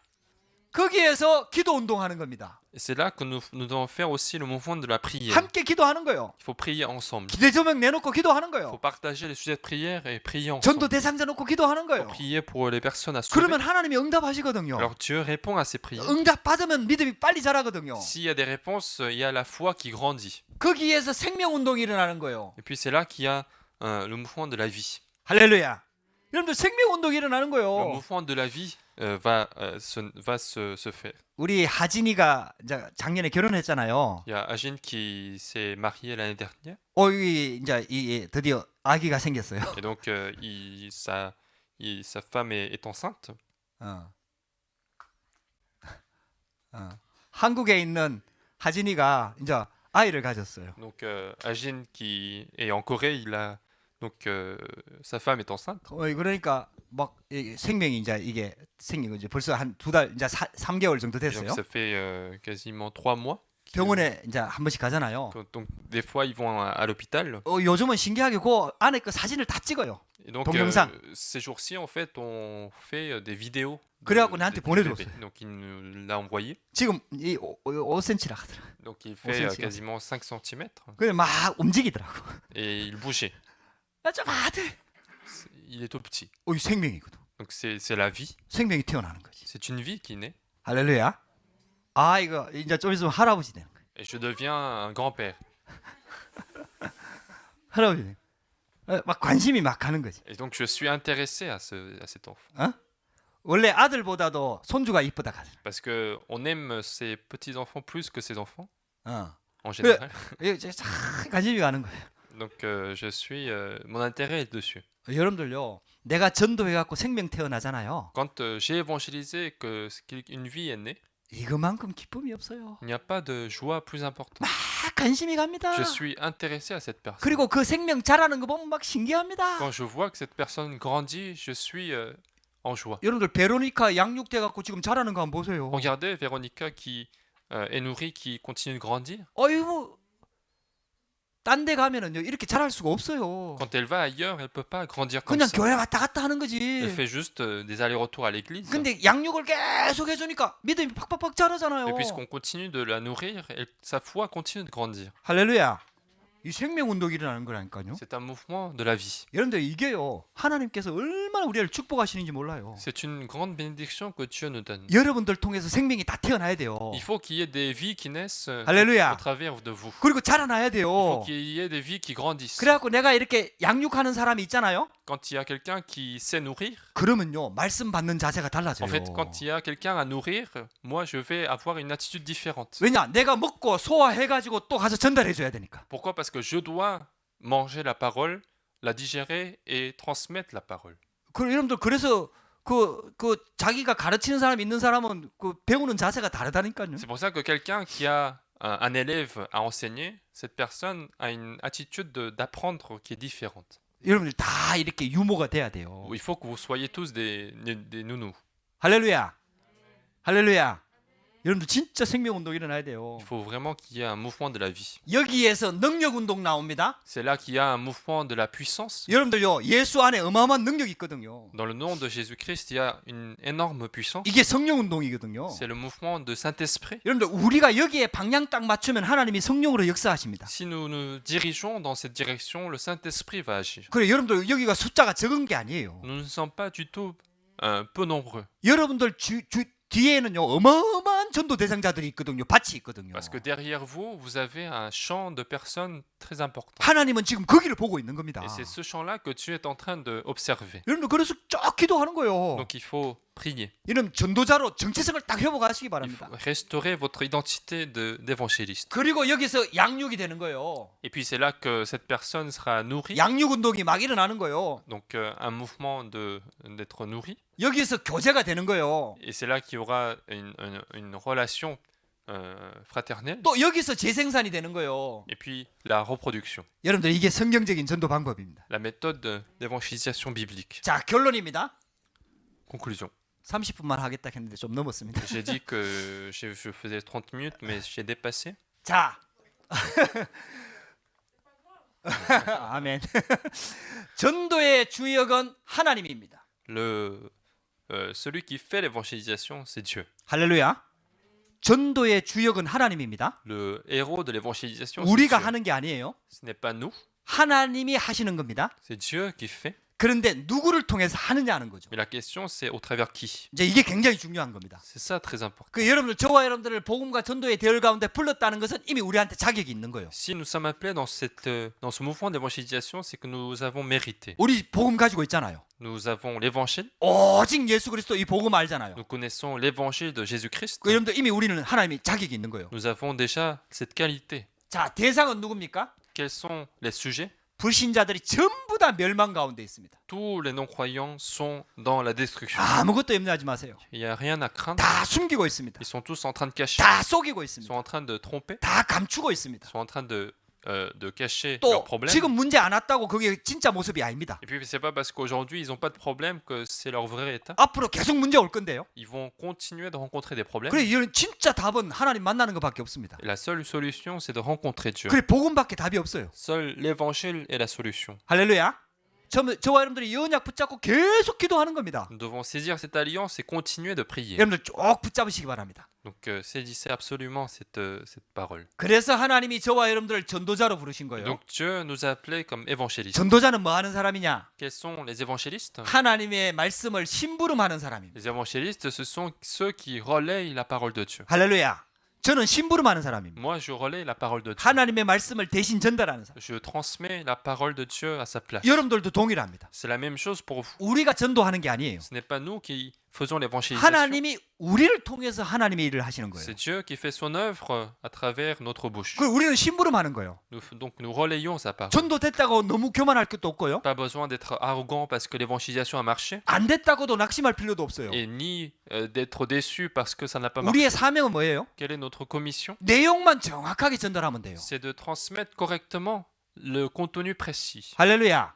거기에서 기도 운동하는 겁니다. Et c'est là que nous devons faire aussi le mouvement de la prière. 함께 기도하는 거예요. Il faut prier ensemble. 기대 조명 내놓고 기도하는 Il 거예요. faut partager les sujets de prière et prier ensemble. 전도 대상자 놓고 기도하는 Il 거예요. faut prier pour les personnes à sauver. 그러면 하나님이 응답하시거든요. Alors Dieu répond à ces prières. 응답 받으면 믿음이 빨리 자라거든요. S'il y a des réponses, il y a la foi qui grandit. 거기에서 생명 운동이 일어나는 거예요. Et puis c'est là qu'il y a le mouvement de la vie. 할렐루야. 여러분들 생명 운동이 일어나는 Le 거예요. mouvement de la vie va se faire. 우리 하진이가 이제 작년에 결혼했잖아요. Il y a Agine qui s'est mariée l'année dernière. 여기 이제 드디어 아기가 생겼어요. Et donc sa femme est enceinte. 어. 한국에 있는 하진이가 이제 아이를 가졌어요. Donc Agine qui est en Corée, sa femme est enceinte. 그러니까 막 생명이 이제 이게 생긴 거지. 벌써 한 2달 이제 3개월 정도 Et donc 됐어요. ça fait quasiment 3 mois. 병원에 이제 한 번씩 가잖아요. Donc des fois ils vont à l'hôpital. 요즘은 신기하게 그 안에 그 사진을 다 찍어요. Et donc 동영상. ces jours-ci en fait on fait des vidéos. 그래갖고 나한테 du 보내줬어요. bébé. Donc il nous l'a envoyé. 지금 이 5cm라 하더라. Donc il fait 5 cm. quasiment 5 cm. 그래 막 움직이더라고. Et il bougeait. 좀 아들. Il est tout petit. 이 생명이거든. Donc c'est la vie. 생명이 태어나는 거지. C'est une vie qui naît. 할렐루야. 이거 이제 좀 있으면 할아버지 되는 거야. Et je deviens un grand-père. 할아버지 되는 거야. 막 관심이 막 가는 거지. Et donc je suis intéressé à cet enfant. 원래 아들보다도 손주가 이쁘다 가더라. Parce que on aime ses petits-enfants plus que ses enfants, 어. en général. 이게 참 관심이 가는 거예요. Donc mon intérêt est dessus. 여러분들요, 내가 전도해갖고 생명 태어나잖아요. Quand j'ai évangélisé qu'une vie est née, 이거만큼 기쁨이 없어요. il n'y a pas de joie plus importante. 막 관심이 갑니다. Je suis intéressé à cette personne. 그리고 그 생명 자라는 거 보면 막 신기합니다. Quand je vois que cette personne grandit, je suis en joie. 여러분들 베로니카 양육돼갖고 지금 자라는 거 한번 보세요. Regardez Véronica qui est nourrie, qui continue de grandir. 어이구, 딴 데 가면은요 이렇게 자랄 수가 없어요. Quand elle va ailleurs, elle peut pas grandir comme 그냥 ça. 교회 왔다 갔다 하는 Elle 거지. fait juste des allers-retours à l'église. 근데 양육을 계속 해주니까 믿음이 팍팍팍 자라잖아요. Et puisqu'on continue de la nourrir, sa foi continue de grandir. 할렐루야. 이 생명 운동이 일어나는 거라니까요. C'est un mouvement de la vie. 여러분들 이게요, 하나님께서 얼마나 우리를 축복하시는지 몰라요. C'est une grande bénédiction que Dieu nous donne. 여러분들 통해서 생명이 다 태어나야 돼요. Il faut qu'il y ait des vies qui naissent au 할렐루야. travers de vous. 그리고 자라나야 Il faut 돼요. qu'il y ait des vies qui grandissent. 그래갖고 내가 이렇게 양육하는 사람이 있잖아요. Quand il y a quelqu'un qui sait nourrir, 그러면요 말씀 받는 자세가 달라져요. en fait, quand il y a quelqu'un à nourrir, moi je vais avoir une attitude différente. 왜냐? 내가 먹고 소화해가지고 또 가서 전달해줘야 되니까. Pourquoi? Parce que je dois manger la parole, la digérer et transmettre la parole. 여러분들 그래서 그 자기가 가르치는 사람 있는 사람은 그 배우는 자세가 다르다니까요. C'est pour ça que quelqu'un qui a un élève à enseigner, cette personne a une attitude d'apprendre qui est différente. 여러분들 다 이렇게 유모가 돼야 돼요. Il faut que vous soyez tous des nounous. 할렐루야. 할렐루야. 여러분들 진짜 생명 운동 일어나야 돼요. Il faut vraiment qu'il y ait un mouvement de la vie. 여기에서 능력 운동 나옵니다. C'est là qu'il y a un mouvement de la puissance. 여러분들요 예수 안에 어마어마한 능력이 있거든요. Dans le nom de Jésus-Christ, il y a une énorme puissance. 이게 성령 운동이거든요. C'est le mouvement de Saint-Esprit. 여러분들 우리가 여기에 방향 딱 맞추면 하나님이 성령으로 역사하십니다. Si nous nous dirigeons dans cette direction, le Saint-Esprit va agir. 그래 여러분들 여기가 숫자가 적은 게 아니에요. Nous ne sommes pas du tout peu nombreux. 여러분들 뒤에는요 어마어마한 전도 대상자들이 있거든요. 밭이 있거든요. Parce que derrière vous, vous avez un champ de personnes très important. 하나님은 지금 거기를 보고 있는 겁니다. Et c'est ce champ-là que Dieu est en train d'observer. 여러분들 그래서 쫙 기도하는 거예요. Donc il faut prier. 이런 전도자로 정체성을 딱 회복하시기 Il 바랍니다. faut restaurer votre identité d'évangéliste. 그리고 여기서 양육이 되는 거예요. Et puis c'est là que cette personne sera nourrie. 양육 운동이 막 일어나는 거예요. Donc un mouvement d'être nourri. 여기에서 교제가 되는 거예요. Et c'est là qu'il y aura une relation fraternelle. 또 여기서 재생산이 되는 거예요. Et puis la reproduction. 여러분들 이게 성경적인 전도 방법입니다. La méthode d'évangélisation biblique. 자, 결론입니다. Conclusion. 30분만 하겠다 했는데 좀 넘었습니다. J'ai dit que je faisais 30 minutes, mais j'ai dépassé. 자. 아멘. 전도의 주역은 하나님입니다. Celui qui fait l'évangélisation, c'est Dieu. 할렐루야. 전도의 주역은 하나님입니다. Le héros de l'évangélisation, c'est 우리가 Dieu. 하는 게 아니에요. Ce n'est pas nous, 하나님이 하시는 겁니다. c'est Dieu qui fait. 그런데 누구를 통해서 하느냐 하는 거죠. Mais la question, c'est au travers qui. 이제 이게 굉장히 중요한 겁니다. C'est ça très important. 그 여러분들 저와 여러분들을 복음과 전도의 대열 가운데 불렀다는 것은 이미 우리한테 자격이 있는 거예요. Si nous sommes appelés dans ce mouvement d'évangélisation, c'est que nous avons mérité. 우리 복음 가지고 있잖아요. Nous avons l'évangile, 오직 예수 그리스도 이 복음 알잖아요. nous connaissons l'évangile de Jésus-Christ. 그 여러분들 이미 우리는 하나님이 자격이 있는 거예요. Nous avons déjà cette qualité. 자, 대상은 누굽니까? Quels sont les sujets? 불신자들이 전부 다 멸망 가운데 있습니다. Tous les non-croyants sont dans la destruction. 아무것도 염려하지 마세요. Il n'y a rien à craindre. 다 숨기고 있습니다. Ils sont tous en train de cacher. 다 속이고 Ils 있습니다. sont en train de tromper. 다 감추고 있습니다. Ils sont en train de cacher 또 leurs problèmes. 지금 문제 안 왔다고 그게 진짜 모습이 아닙니다. Et puis c'est pas parce qu'aujourd'hui ils n'ont pas de problème que c'est leur vrai état. 앞으로 계속 문제 올 건데요. Ils vont continuer de rencontrer des problèmes. 그래 이런 진짜 답은 하나님 만나는 것밖에 없습니다. Et la seule solution c'est de rencontrer Dieu. 그래 복음밖에 답이 없어요. Seul l'évangile est la solution. 할렐루야. 저와 여러분들이 이 언약 붙잡고 계속 기도하는 겁니다. Nous devons saisir cette alliance et continuer de prier. 여러분들 쭉 붙잡으시기 바랍니다. Donc saisissez absolument cette parole. 그래서 하나님이 저와 여러분들을 전도자로 부르신 거예요. Donc Dieu nous a appelés comme évangélistes. 전도자는 뭐 하는 사람이냐? Quels sont les évangélistes? 하나님의 말씀을 심부름하는 사람입니다. Les évangélistes, ce sont ceux qui relayent la parole de Dieu. 할렐루야. 저는 심부름하는 사람입니다. Moi, je relaye la parole de Dieu. 하나님의 말씀을 대신 전달하는 사람. Je transmets la parole de Dieu à sa place. 여러분들도 동일합니다. C'est la même chose pour vous. 우리가 전도하는 게 아니에요. Ce n'est pas nous qui faisons l'évangélisation. 하나님이 우리를 통해서 하나님의 일을 하시는 거예요. C'est Dieu qui fait son œuvre à travers notre bouche. 그 우리는 심부름하는 거예요. Donc nous relayons sa parole. 전도됐다고 너무 교만할 것도 없고요. Pas besoin d'être arrogant parce que l'évangélisation a marché. 안 됐다고도 낙심할 필요도 없어요. Et ni d'être déçu parce que ça n'a pas marché. 우리의 사명은 뭐예요? Quelle est notre commission? 내용만 정확하게 전달하면 돼요. C'est de transmettre correctement le contenu précis. 할렐루야.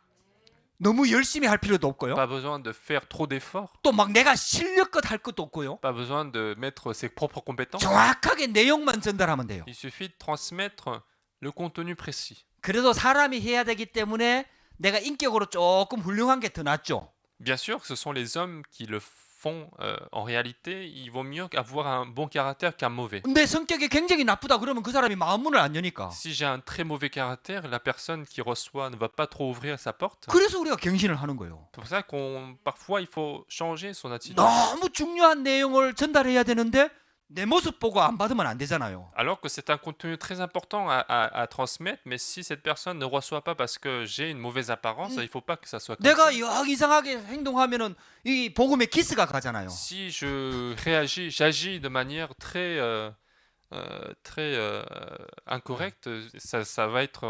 너무 열심히 할 필요도 없고요. Pas besoin de faire trop d'efforts. 또 막 내가 실력껏 할 것도 없고요. Pas besoin de mettre ses propres compétences. 정확하게 내용만 전달하면 돼요. Il suffit de transmettre le contenu précis. 그래도 사람이 해야 되기 때문에 내가 인격으로 조금 훌륭한 게 더 낫죠. Bien sûr, ce sont les hommes qui le font. En réalité, il vaut mieux avoir un bon caractère qu'un mauvais. 내 성격이 굉장히 나쁘다 그러면 그 사람이 마음문을 안 여니까. Si j'ai un très mauvais caractère, la personne qui reçoit ne va pas trop ouvrir sa porte. 그래서 우리가 경신을 하는 거예요. C'est pour ça parfois il faut changer son attitude. 너무 중요한 내용을 전달해야 되는데 내 모습 보고 안 받으면 안 되잖아요. Alors que c'est un contenu très important à transmettre, mais si cette personne ne reçoit pas parce que j'ai une mauvaise apparence, il ne faut pas que ça soit comme ça. 내가 영 이상하게 행동하면은 이 복음의 키스가 가잖아요. Si je j'agis de manière très incorrecte, ça va être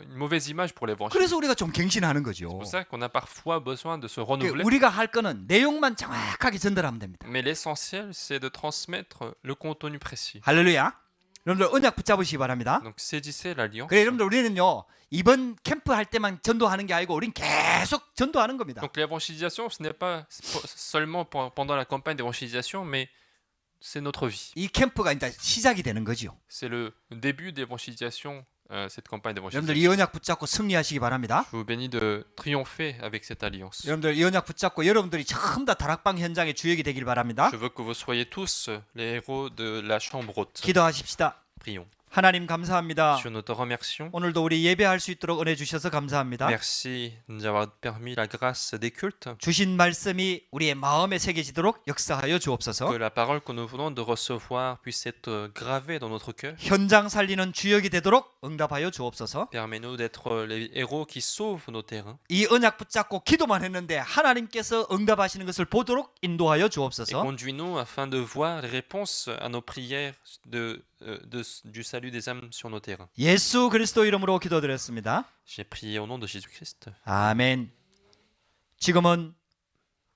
une mauvaise image pour l'évangile. 그래서 우리가 좀 갱신하는 C'est 거죠. pour ça qu'on a parfois besoin de se renouveler. 우리가 할 거는 내용만 정확하게 전달하면 됩니다. Mais l'essentiel, c'est de transmettre le contenu précis. 할렐루야. 여러분들 언약 붙잡으시기 바랍니다. Donc saisissez l'alliance. 그래 여러분들 우리는요 이번 캠프 할 때만 전도하는 게 아니고 우린 계속 전도하는 겁니다. Donc l'évangélisation, ce n'est pas seulement pendant la campagne d'évangélisation, mais c'est notre vie. 이 캠프가 이제 시작이 되는 거죠. C'est le début d'évangélisation, cette campagne 여러분들 이 d'évangélisation. 언약 붙잡고 승리하시기 바랍니다. Je vous bénis de triompher avec cette alliance. 여러분들 이 언약 붙잡고 여러분들이 전부 다 다락방 현장의 주역이 되길 바랍니다. Je veux que vous soyez tous les héros de la chambre haute. 기도하십시다. Prions. 하나님 감사합니다. Dieu, nous te remercions. 오늘도 우리 예배할 수 있도록 은혜 주셔서 감사합니다. Merci de nous avoir permis la grâce des cultes. 주신 말씀이 우리의 마음에 새겨지도록 역사하여 주옵소서. Que la parole que nous venons de recevoir puisse être gravée dans notre cœur. 현장 살리는 주역이 되도록 응답하여 주옵소서. Permets-nous d'être les héros qui sauvent nos terrains. 이 언약 붙잡고 기도만 했는데 하나님께서 응답하시는 것을 보도록 인도하여 Et 주옵소서. conduis-nous afin de voir les réponses à nos prières du salut des âmes sur nos terrains. 예수 그리스도 이름으로 기도드렸습니다. J'ai prié au nom de Jésus-Christ. 아멘. 지금은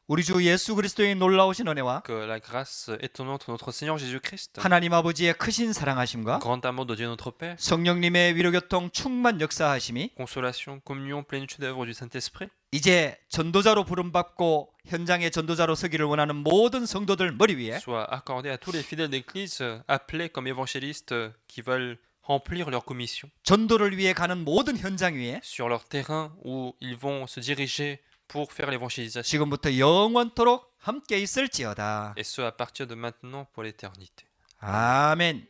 우리 주 예수 그리스도의 놀라우신 은혜와 Que la grâce étonnante de notre Seigneur Jésus-Christ, 하나님 아버지의 크신 사랑하심과 grand amour de Dieu notre Père, 성령님의 위로교통 충만 역사하심이 consolation, communion, plénitude d'œuvre du Saint-Esprit, 이제 전도자로 부름받고 현장의 전도자로 서기를 원하는 모든 성도들 머리 위에 soit accordé à tous les fidèles d'Église appelés comme évangélistes qui veulent remplir leur commission 전도를 위해 가는 모든 현장 위에 sur leur terrain où ils vont se diriger pour faire l'évangélisation. 지금부터 영원토록 함께 있을지어다. Et ce à partir de maintenant pour l'éternité. 아멘.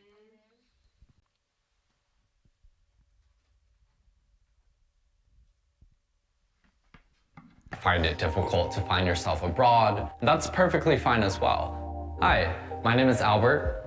Find it difficult to find yourself abroad, that's perfectly fine as well. Hi, my name is Albert.